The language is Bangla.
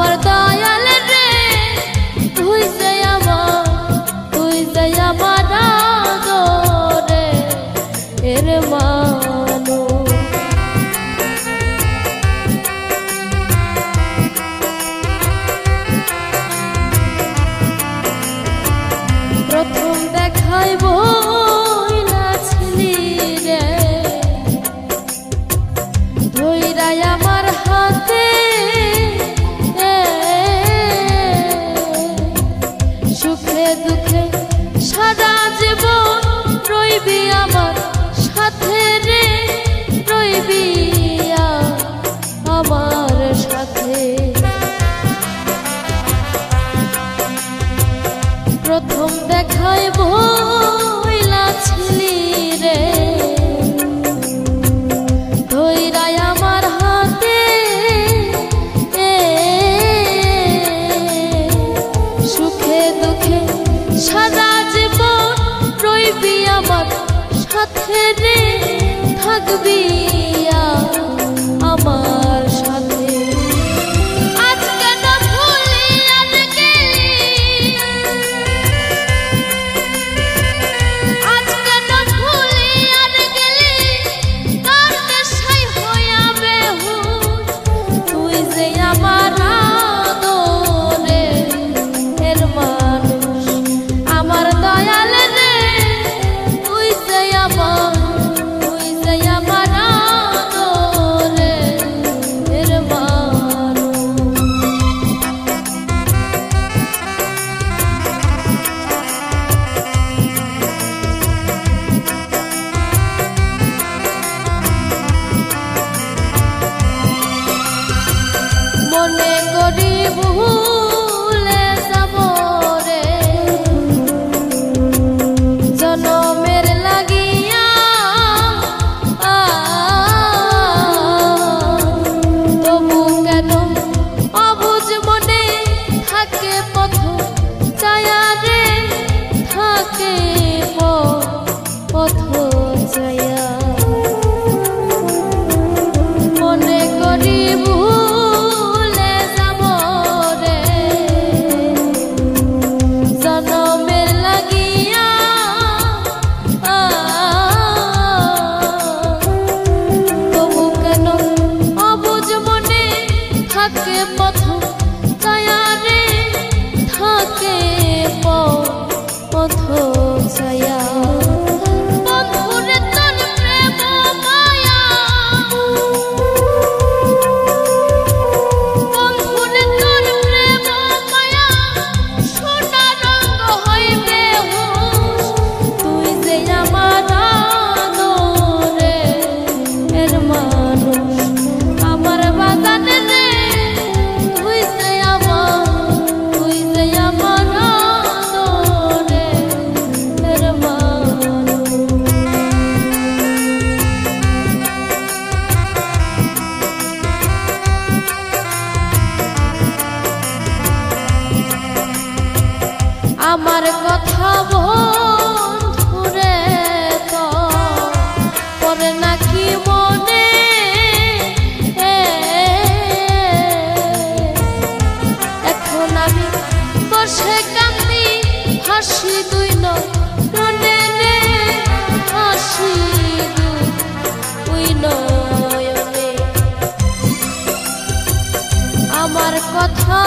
আমার দয়াল রে তুই যে আমার আদরে এর মানু প্রথম দেখাই বইলা ছিলি রে ধইরাই আমার হাতে সুখে দুঃখে সারা জীবন রইবি আমার সাথে রে রইবি আমার সাথে প্রথম দেখাই বইলা ছিলি রে ধইরাই আমার হাতে সুখে দুঃখে সারা জীবন রইবি আমার সাথে রে থাকবি আমার সাথে মনে করি ভুলে যাব রে জনমের লাগিয়া তবু কেন অবুঝ মনে থাকে পথ চায়া রে থাকে পথ চায়া মনে করি পথ ছায়া রে থাকে পথ ছায়া বন্ধুরে তোর প্রেম মায়া বন্ধুরে তোর প্রেম মায়া সোনা রঙ হইবে তুই যে আমার আদরে এর মানুষ আমার বাগানে আমার কথা বন্ধুরে তো পরে নাকি মনে এখন আমি বসে কান্দি হাসি দুই নয়নে হাসি দুই নয়নে আমার কথা